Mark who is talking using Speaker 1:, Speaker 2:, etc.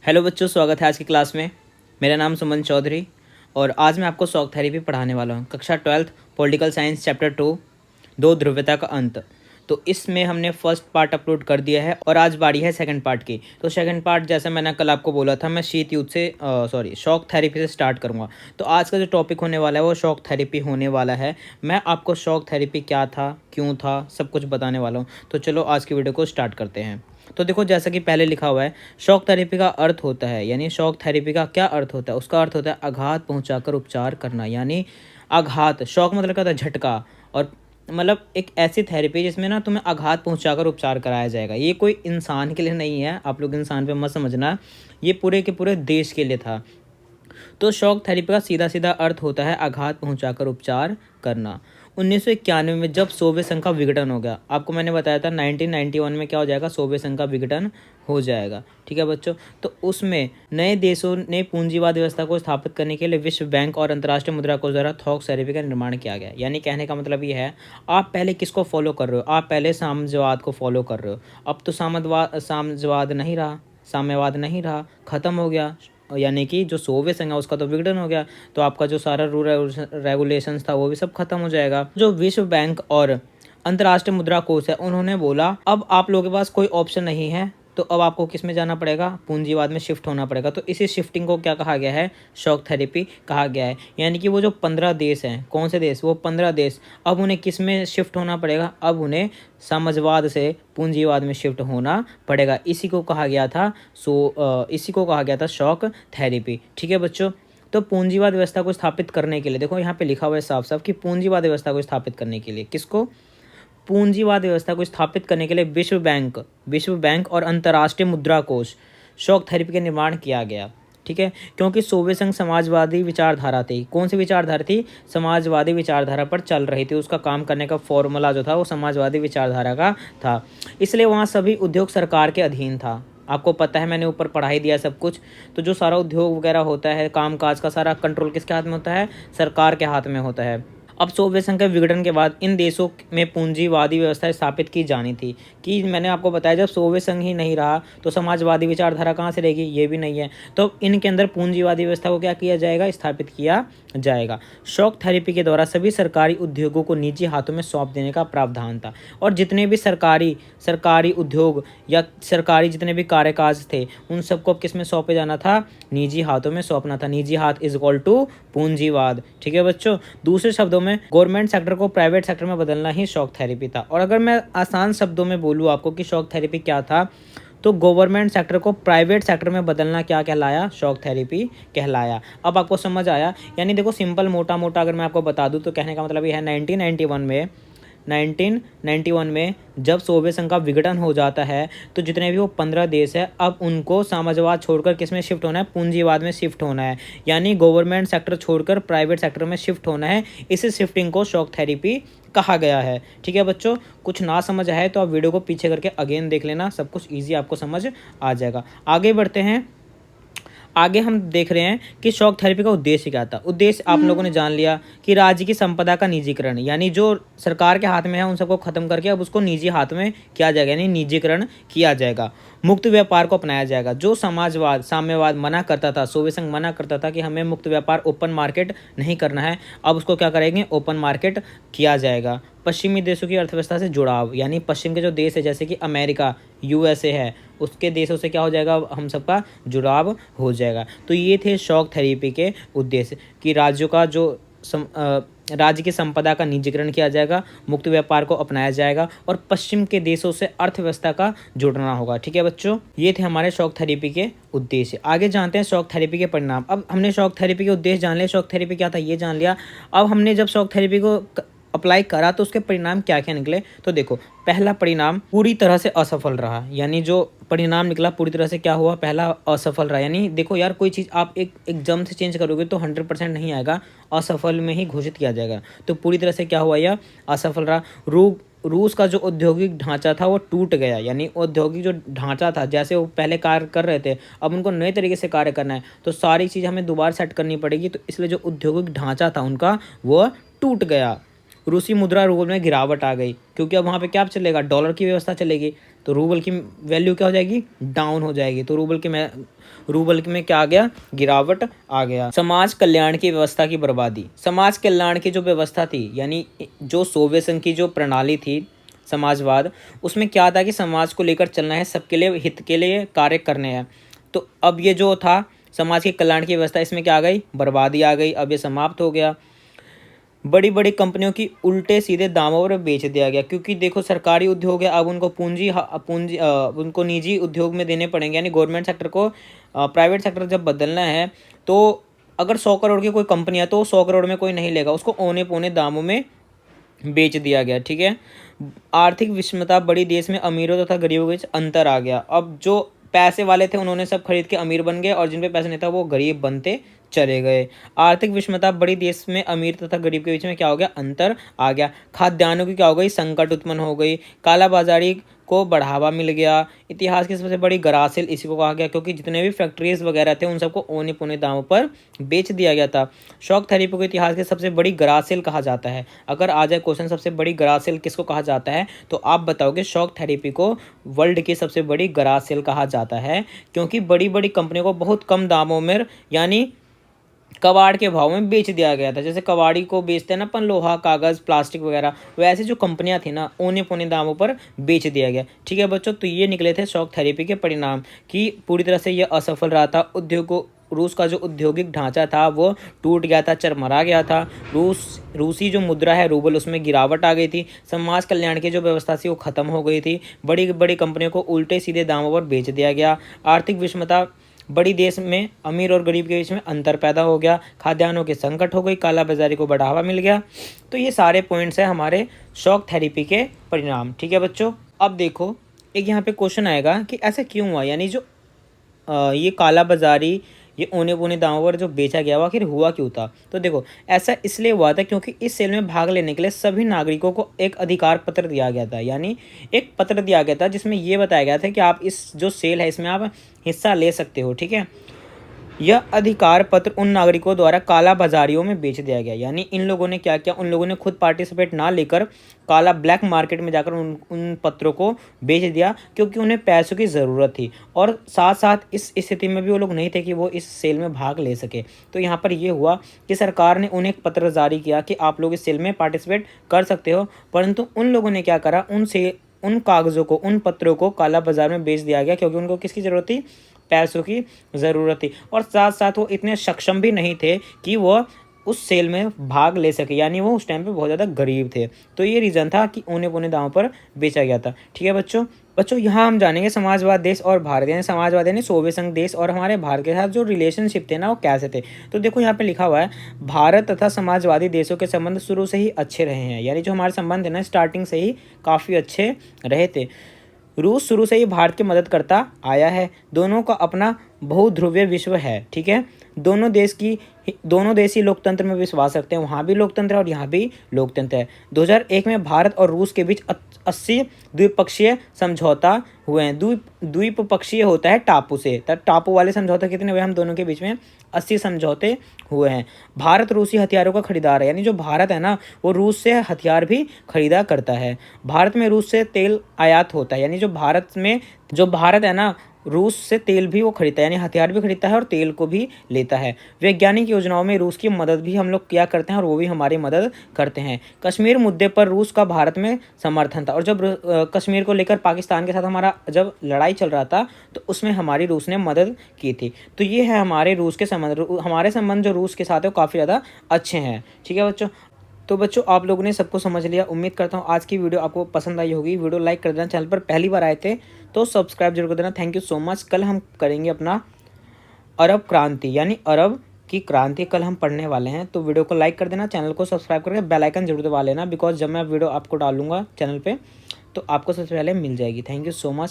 Speaker 1: Hello बच्चों, स्वागत है आज की क्लास में। मेरा नाम सुमन चौधरी और आज मैं आपको शॉक थेरेपी पढ़ाने वाला हूँ। कक्षा 12 पॉलिटिकल साइंस चैप्टर 2 दो ध्रुवता का अंत। तो इसमें हमने फर्स्ट पार्ट अपलोड कर दिया है और आज बारी है सेकंड पार्ट की। तो सेकंड पार्ट जैसा मैंने कल आपको बोला था, मैं शीत युद्ध से शॉक थेरेपी से स्टार्ट करूँगा। तो आज का जो टॉपिक होने वाला है वो शॉक थेरेपी होने वाला है। मैं आपको शॉक थेरेपी क्या था, क्यों था, सब कुछ बताने वाला हूँ। तो चलो आज की वीडियो को स्टार्ट करते हैं। तो देखो, जैसा कि पहले लिखा हुआ है, शॉक थेरेपी का अर्थ होता है, यानी शॉक थेरेपी का क्या अर्थ होता है, उसका अर्थ होता है आघात पहुंचाकर उपचार करना। यानी आघात, शॉक मतलब क्या होता है, झटका। और मतलब एक ऐसी थेरेपी जिसमें ना तुम्हें आघात पहुंचाकर उपचार कराया जाएगा। ये कोई इंसान के लिए नहीं है, आप लोग इंसान पे मत समझना, ये पूरे के पूरे देश के लिए था। तो शॉक थेरेपी का सीधा सीधा अर्थ होता है आघात पहुंचाकर उपचार करना। 1991 में जब सोवियत संघ का विघटन हो गया, आपको मैंने बताया था 1991 में क्या हो जाएगा, सोवियत संघ का विघटन हो जाएगा। ठीक है बच्चों। तो उसमें नए देशों ने पूंजीवाद व्यवस्था को स्थापित करने के लिए विश्व बैंक और अंतर्राष्ट्रीय मुद्रा कोष द्वारा थोक थेरेपी का निर्माण किया गया। यानी कहने का मतलब ये है, आप पहले किसको फॉलो कर रहे हो, आप पहले साम्यवाद को फॉलो कर रहे हो। अब तो साम्यवाद नहीं रहा, साम्यवाद नहीं रहा, खत्म हो गया। यानी कि जो सोवियत संघ है उसका तो विघटन हो गया, तो आपका जो सारा रूल रेगुलेशंस था वो भी सब खत्म हो जाएगा। जो विश्व बैंक और अंतर्राष्ट्रीय मुद्रा कोष है, उन्होंने बोला अब आप लोगों के पास कोई ऑप्शन नहीं है, तो अब आपको किस में जाना पड़ेगा, पूंजीवाद में शिफ्ट होना पड़ेगा। तो इसी शिफ्टिंग को क्या कहा गया है, शॉक थेरेपी कहा गया है। यानी कि वो जो 15 देश हैं, कौन से देश, वो 15 देश, अब उन्हें किस में शिफ्ट होना पड़ेगा, अब उन्हें साम्यवाद से पूंजीवाद में शिफ्ट होना पड़ेगा। इसी को कहा गया था इसी को कहा गया था शॉक थेरेपी। ठीक है बच्चों। तो पूंजीवाद व्यवस्था को स्थापित करने के लिए, देखो यहाँ पे लिखा हुआ है साफ साफ कि पूंजीवाद व्यवस्था को स्थापित करने के लिए, किसको, पूंजीवाद व्यवस्था को स्थापित करने के लिए विश्व बैंक और अंतर्राष्ट्रीय मुद्रा कोष शॉक थेरेपी का निर्माण किया गया। ठीक है, क्योंकि सोवियत संघ समाजवादी विचारधारा थी। कौन सी विचारधारा थी, समाजवादी विचारधारा पर चल रही थी। उसका काम करने का फॉर्मूला जो था वो समाजवादी विचारधारा का था, इसलिए वहाँ सभी उद्योग सरकार के अधीन था। आपको पता है, मैंने ऊपर पढ़ाई दिया सब कुछ। तो जो सारा उद्योग वगैरह होता है, कामकाज का सारा कंट्रोल किसके हाथ में होता है, सरकार के हाथ में होता है। अब सोवियत संघ के विघटन के बाद इन देशों में पूंजीवादी व्यवस्था स्थापित की जानी थी। कि मैंने आपको बताया, जब सोवियत संघ ही नहीं रहा तो समाजवादी विचारधारा कहाँ से रहेगी, ये भी नहीं है। तो इनके अंदर पूंजीवादी व्यवस्था को क्या किया जाएगा, स्थापित किया जाएगा। शॉक थेरेपी के द्वारा सभी सरकारी उद्योगों को निजी हाथों में सौंप देने का प्रावधान था। और जितने भी सरकारी उद्योग या सरकारी जितने भी कार्यकाज थे, उन सबको किस में सौंपे जाना था, निजी हाथों में सौंपना था। निजी हाथ इज इक्वल टू पूंजीवाद। ठीक है बच्चों। दूसरे शब्दों में गवर्नमेंट सेक्टर को प्राइवेट सेक्टर में बदलना ही शॉक थेरेपी था। और अगर मैं आसान शब्दों में बोलूँ आपको कि शॉक थेरेपी क्या था, तो गवर्नमेंट सेक्टर को प्राइवेट सेक्टर में बदलना क्या कहलाया, शॉक थेरेपी कहलाया। अब आपको समझ आया। यानी देखो, सिंपल मोटा मोटा अगर मैं आपको बता दूं तो कहने का मतलब ये है, 1991 में जब सोवियत संघ का विघटन हो जाता है, तो जितने भी वो 15 देश है, अब उनको साम्यवाद छोड़कर किस में शिफ्ट होना है, पूंजीवाद में शिफ्ट होना है। यानी गवर्नमेंट सेक्टर छोड़कर प्राइवेट सेक्टर में शिफ्ट होना है। इसी शिफ्टिंग को शॉक थेरेपी कहा गया है। ठीक है बच्चों। कुछ ना समझ आए तो आप वीडियो को पीछे करके अगेन देख लेना, सब कुछ ईजी आपको समझ आ जाएगा। आगे बढ़ते हैं। आगे हम देख रहे हैं कि शॉक थेरेपी का उद्देश्य क्या था। उद्देश्य आप लोगों ने जान लिया कि राज्य की संपदा का निजीकरण, यानी जो सरकार के हाथ में है उन सबको खत्म करके अब उसको निजी हाथ में किया जाएगा, यानी निजीकरण किया जाएगा। मुक्त व्यापार को अपनाया जाएगा। जो समाजवाद साम्यवाद मना करता था, सोवियत संघ मना करता था कि हमें मुक्त व्यापार, ओपन मार्केट नहीं करना है, अब उसको क्या करेंगे, ओपन मार्केट किया जाएगा। पश्चिमी देशों की अर्थव्यवस्था से जुड़ाव, यानी पश्चिम के जो देश है जैसे कि अमेरिका, यूएसए है, उसके देशों से क्या हो जाएगा, हम सबका जुड़ाव हो जाएगा। तो ये थे शॉक थेरेपी के उद्देश्य कि राज्यों का जो राज्य की संपदा का निजीकरण किया जाएगा, मुक्त व्यापार को अपनाया जाएगा और पश्चिम के देशों से अर्थव्यवस्था का जुड़ना होगा। ठीक है बच्चों, ये थे हमारे शॉक थेरेपी के उद्देश्य। आगे जानते हैं शॉक थेरेपी के परिणाम। अब हमने शॉक थेरेपी के उद्देश्य जान लिया, शॉक थेरेपी क्या था ये जान लिया। अब हमने जब शॉक थेरेपी को अप्लाई करा तो उसके परिणाम क्या क्या निकले। तो देखो, पहला परिणाम पूरी तरह से असफल रहा। यानी जो परिणाम निकला पूरी तरह से क्या हुआ, पहला असफल रहा। यानी देखो यार, कोई चीज़ आप एक एकदम से चेंज करोगे तो 100% नहीं आएगा, असफल में ही घोषित किया जाएगा। तो पूरी तरह से क्या हुआ, यह असफल रहा। रूस का जो औद्योगिक ढांचा था वो टूट गया। यानी औद्योगिक जो ढांचा था, जैसे वो पहले कार्य कर रहे थे, अब उनको नए तरीके से कार्य करना है, तो सारी चीज़ हमें दोबारा सेट करनी पड़ेगी। तो इसलिए जो औद्योगिक ढांचा था उनका, वो टूट गया। रूसी मुद्रा रूबल में गिरावट आ गई, क्योंकि अब वहाँ पे क्या चलेगा, डॉलर की व्यवस्था चलेगी। तो रूबल की वैल्यू क्या हो जाएगी, डाउन हो जाएगी। तो रूबल में क्या आ गया, गिरावट आ गया। समाज कल्याण की व्यवस्था की बर्बादी, समाज कल्याण की जो व्यवस्था थी यानी जो सोवियत संघ की जो प्रणाली थी समाजवाद, उसमें क्या था कि समाज को लेकर चलना है, सबके लिए हित के लिए कार्य करने हैं। तो अब ये जो था समाज के कल्याण की व्यवस्था, इसमें क्या आ गई, बर्बादी आ गई। अब ये समाप्त हो गया। बड़ी बड़ी कंपनियों की उल्टे सीधे दामों पर बेच दिया गया, क्योंकि देखो सरकारी उद्योग है, अब उनको उनको निजी उद्योग में देने पड़ेंगे, यानी गवर्नमेंट सेक्टर को प्राइवेट सेक्टर जब बदलना है तो अगर 100 करोड़ की कोई कंपनी है तो 100 करोड़ में कोई नहीं लेगा, उसको औने पौने दामों में बेच दिया गया। ठीक है। आर्थिक विषमता बढ़ी, देश में अमीरों तथा गरीबों के बीच अंतर आ गया। अब जो पैसे वाले थे उन्होंने सब खरीद के अमीर बन गए और जिन पे पैसे नहीं था वो गरीब बनते चले गए। आर्थिक विषमता बढ़ी, देश में अमीर तथा गरीब के बीच में क्या हो गया, अंतर आ गया। खाद्यान्नों की क्या हो गई, संकट उत्पन्न हो गई। कालाबाजारी को बढ़ावा मिल गया। इतिहास की सबसे बड़ी गरासिल इसी को कहा गया, क्योंकि जितने भी फैक्ट्रीज वगैरह थे उन सबको औने पौने दामों पर बेच दिया गया था। शॉक थेरेपी को इतिहास की सबसे बड़ी गरासिल कहा जाता है। अगर आ जाए क्वेश्चन सबसे बड़ी गरासिल किसको कहा जाता है, तो आप बताओगे शॉक थेरेपी को वर्ल्ड की सबसे बड़ी गरासिल कहा जाता है, क्योंकि बड़ी बड़ी कंपनियों को बहुत कम दामों में यानी कबाड़ के भाव में बेच दिया गया था। जैसे कबाड़ी को बेचते हैं ना अपन, लोहा, कागज़, प्लास्टिक वगैरह, वैसे जो कंपनियां थी ना औने पौने दामों पर बेच दिया गया। ठीक है बच्चों, तो ये निकले थे शॉक थेरेपी के परिणाम कि पूरी तरह से ये असफल रहा था। रूस का जो औद्योगिक ढांचा था वो टूट गया था, चरमरा गया था। रूसी जो मुद्रा है रूबल, उसमें गिरावट आ गई थी। समाज कल्याण की जो व्यवस्था थी वो खत्म हो गई थी। बड़ी बड़ी कंपनियों को उल्टे सीधे दामों पर बेच दिया गया। आर्थिक विषमता बड़ी, देश में अमीर और गरीब के बीच में अंतर पैदा हो गया। खाद्यान्नों के संकट हो गई, कालाबाजारी को बढ़ावा मिल गया। तो ये सारे पॉइंट्स हैं हमारे शॉक थेरेपी के परिणाम। ठीक है बच्चों, अब देखो एक यहाँ पे क्वेश्चन आएगा कि ऐसा क्यों हुआ, यानी जो ये कालाबाजारी, ये औने पौने दामों पर जो बेचा गया वो आखिर हुआ क्यों था। तो देखो ऐसा इसलिए हुआ था क्योंकि इस सेल में भाग लेने के लिए सभी नागरिकों को एक अधिकार पत्र दिया गया था, यानी एक पत्र दिया गया था जिसमें ये बताया गया था कि आप इस जो सेल है इसमें आप हिस्सा ले सकते हो। ठीक है। यह अधिकार पत्र उन नागरिकों द्वारा काला बाजारियों में बेच दिया गया, यानी इन लोगों ने क्या किया, उन लोगों ने खुद पार्टिसिपेट ना लेकर काला ब्लैक मार्केट में जाकर उन पत्रों को बेच दिया, क्योंकि उन्हें पैसों की ज़रूरत थी और साथ साथ इस स्थिति में भी वो लोग नहीं थे कि वो इस सेल में भाग ले सके। तो यहाँ पर ये हुआ कि सरकार ने उन्हें एक पत्र जारी किया कि आप लोग इस सेल में पार्टिसिपेट कर सकते हो, परंतु उन लोगों ने क्या करा, उन कागज़ों को, उन पत्रों को काला बाजार में बेच दिया गया, क्योंकि उनको किसकी ज़रूरत थी, पैसों की ज़रूरत थी। और साथ साथ वो इतने सक्षम भी नहीं थे कि वो उस सेल में भाग ले सके, यानी वो उस टाइम पे बहुत ज़्यादा गरीब थे। तो ये रीज़न था कि औने पौने दामों पर बेचा गया था। ठीक है बच्चों यहाँ हम जानेंगे समाजवाद देश और भारत, यानी समाजवाद यानी सोवियत संघ देश और हमारे भारत के साथ जो रिलेशनशिप थे ना वो कैसे थे। तो देखो यहाँ पे लिखा हुआ है, भारत तथा समाजवादी देशों के संबंध शुरू से ही अच्छे रहे हैं, यानी जो हमारे संबंध है ना स्टार्टिंग से ही काफ़ी अच्छे रहे थे। रूस शुरू से ही भारत की मदद करता आया है। दोनों का अपना बहुध्रुवीय विश्व है। ठीक है। दोनों देश ही लोकतंत्र में विश्वास रखते हैं, वहाँ भी लोकतंत्र है और यहाँ भी लोकतंत्र है। 2001 में भारत और रूस के बीच 80 द्विपक्षीय समझौता हुए हैं। द्वीपपक्षीय होता है टापू से, तब टापू वाले समझौते कितने हुए, हम दोनों के बीच में 80 समझौते हुए हैं। भारत रूसी हथियारों का खरीदार है, यानी जो भारत है ना वो रूस से हथियार भी खरीदा करता है। भारत में रूस से तेल आयात होता है, यानी जो भारत है ना रूस से तेल भी वो खरीदता है, यानी हथियार भी खरीदता है और तेल को भी लेता है। वैज्ञानिक योजनाओं में रूस की मदद भी हम लोग क्या करते हैं और वो भी हमारी मदद करते हैं। कश्मीर मुद्दे पर रूस का भारत में समर्थन था, और जब कश्मीर को लेकर पाकिस्तान के साथ हमारा जब लड़ाई चल रहा था तो उसमें हमारी रूस ने मदद की थी। तो ये है हमारे रूस के संबंध, हमारे संबंध जो रूस के साथ है वो काफ़ी ज़्यादा अच्छे हैं। ठीक है बच्चों, तो बच्चों आप लोगों ने सबको समझ लिया। उम्मीद करता हूँ आज की वीडियो आपको पसंद आई होगी। वीडियो लाइक कर देना, चैनल पर पहली बार आए थे तो सब्सक्राइब जरूर कर देना। Thank you so much. कल हम करेंगे अपना अरब क्रांति, यानी अरब की क्रांति कल हम पढ़ने वाले हैं। तो वीडियो को लाइक कर देना, चैनल को सब्सक्राइब करके बेल आइकन जरूर दबा लेना, बिकॉज जब मैं वीडियो आपको डालूंगा चैनल पर तो आपको सबसे पहले मिल जाएगी। Thank you so much.